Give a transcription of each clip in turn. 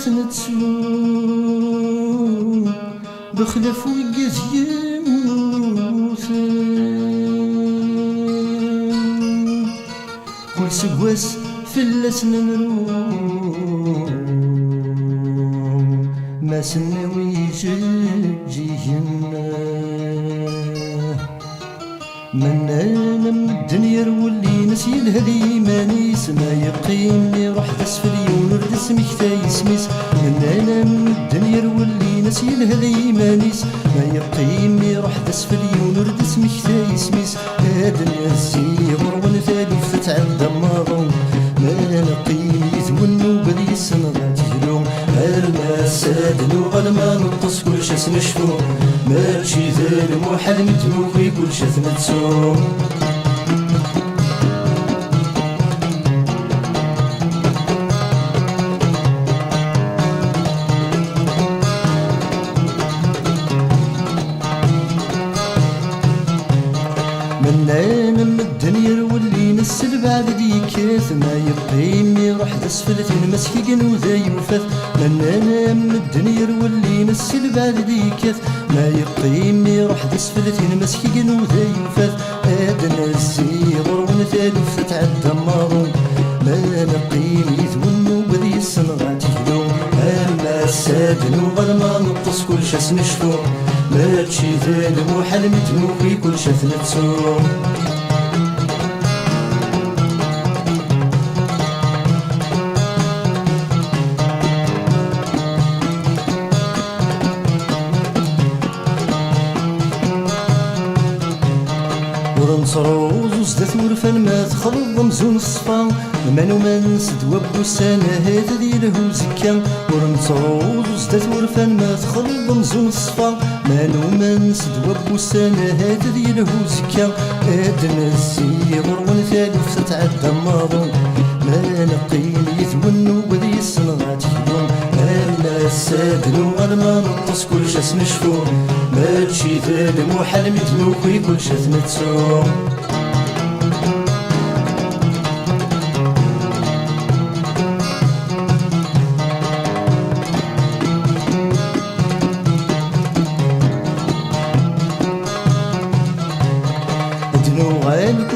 نتسو بخلف ويقز يموتن كل سقواس فلاس نروم ما سناوي جيجينا من انا من الدنيا رولي نسي الهدي مانيس ما يقيم لي روح اسفلي ونرد اسمك تايسميس من انا من الدنيا رولي نسي الهدي مانيس ما يقيم لي روح اسفلي ونرد اسمك تايسميس هذا الناس يغرون ثالث تتعدى ماضون ما نقيم يتونو بدي السنغات يجلو الماس سادلو غلما نطس كل شاس نشفو ماشي ذا المحال متنوفي كل شاس نتسو من انا من الدنيا رولي نسل بعد ديكات ما يقيم يروح اسفلت المسكين وذا يوفث من انا من الدنيا رولي نسل بعد ديكات ما يقيم يروح اسفلت المسكين وذا يوفث ادنا الزيغر ونثالث تتعدى مارون ما نقيم يذونو بذي السنغات يهدو اما السادن وغلما نطس كل شاس نشفو ماشي ذا المحال متنوفي كل شاس نتسو ورنصروز وزدت ورفان ما تخلط مزون الصفا منو ما نسد وابو السنة هذا ديله زكا ورنصروز وزدت ورفان ما تخلط مزون الصفا منو ما نسد وابو السنة هذا ديله زكا ادنا الزيغر ونثالث تتعدى ماضون ما نقيم يتونو بذي السنغات يهدون انا السادن وغلما نطس كل شاس نشفو ماشي ذا المحال متنوفي كل شاس نتسو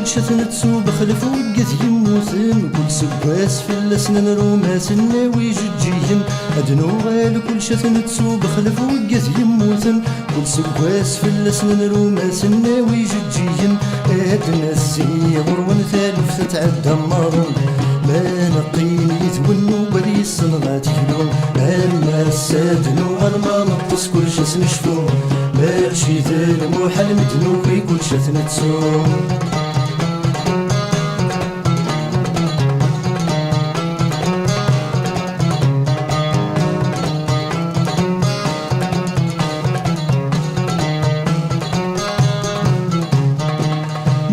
كل شاس نتسو بخلف وقت يموتن كل سباس في الاسنان روماس الناوي ججيهن ادنو غال كل شاس نتسو بخلف وقت يموتن كل سباس في الاسنان روماس الناوي ججيهن ادنا الزيغر ونثالث تتعدى مارون ما نقيم يتونو بدي السنغات يهدون اما السادن وغلما نطس كل شاس نشفو ماشي ذا المحال متنوفي كل شاس نتسو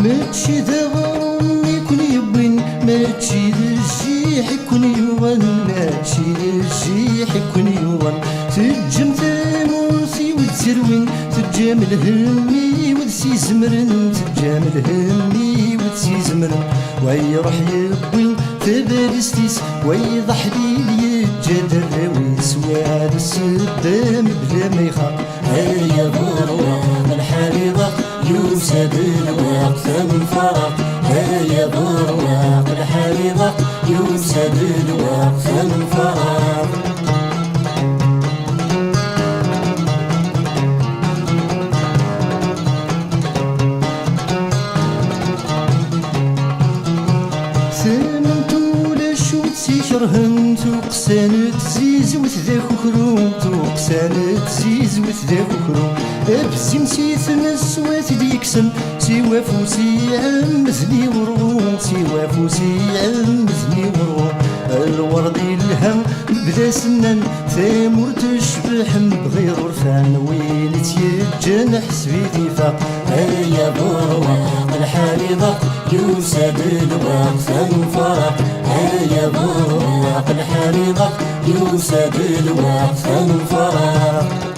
ماشي دغم يكون يبين ماشي الجيح يكون يوان ماشي الجيح يكون يوان تجم ثاموسي وتزروين تجام الهمي ودسي زمرن تجام الهمي ودسي زمرن ويروح يبين تبالستيس ويضح لي يجد الرويس وعاد السدام بلا ما يخاف هيا بروح الحريضة يوسد الوقت من فرق هيا برواق الحريضة يوسد الوقت من فرق ثمنتو لشو تسيشرهن توقسان تزيز وتذاك وخروم توقسان تزيز وتذاك وخروم ابزي نسيت نسوات ديكسن سوا فوسي عمزني ورغوم سوا فوسي عمزني ورغوم الورد الهم بلا سنان ثامور تشبح بغير رفان وين تيجن حسبي دفاق هيا برواق الحريضة يوسد الوقت انفرق هيا برواق الحريضة يوسد الوقت انفرق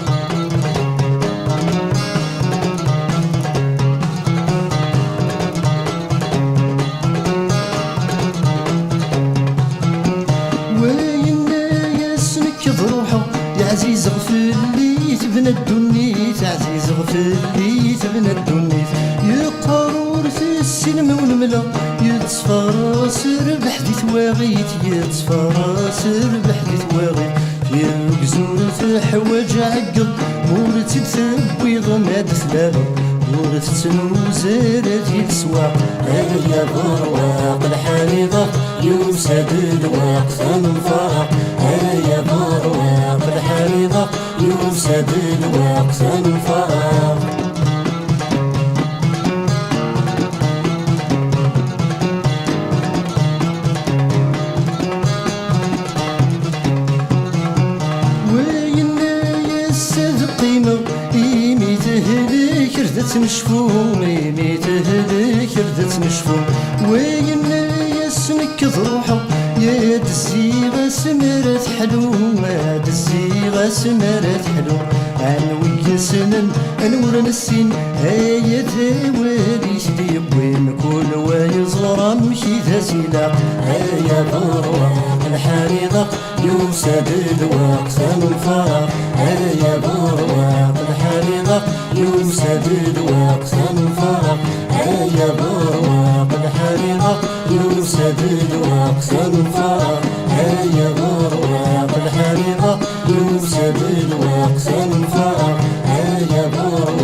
الدنيت عزيز غفلي تبنى الدنيت يقرر في السينما ونملا يتصفى راس ربح دي تواغيت يتصفى راس ربح دي تواغيت في القزورة حواج عقل مورتي تبويض ما دثلالو مورت تنوزارات يتسواق يا برواق الحريضة يوسد الواق ثنفرق يا برواق الحريضة يوسد الواق ثنفرق ردت مشفوم ميت هذيك ردت مشفوم وين يسنك ضروحه يا دزيغة سمرت حلو ما دزيغة سمرت حلو عنوي سنن انور السين هيا ذوالي سدي وين كل ويزغر مشي ذا سلاق هيا برواق الحريضة يوسد الوقت الفراق هيا برواق الحريضة يوسد الوقت الفراق هيا برواق الحريضة يوسد الوقت الفراق هيا برواق الحريضة يوسد الوقت الفراق هيا برواق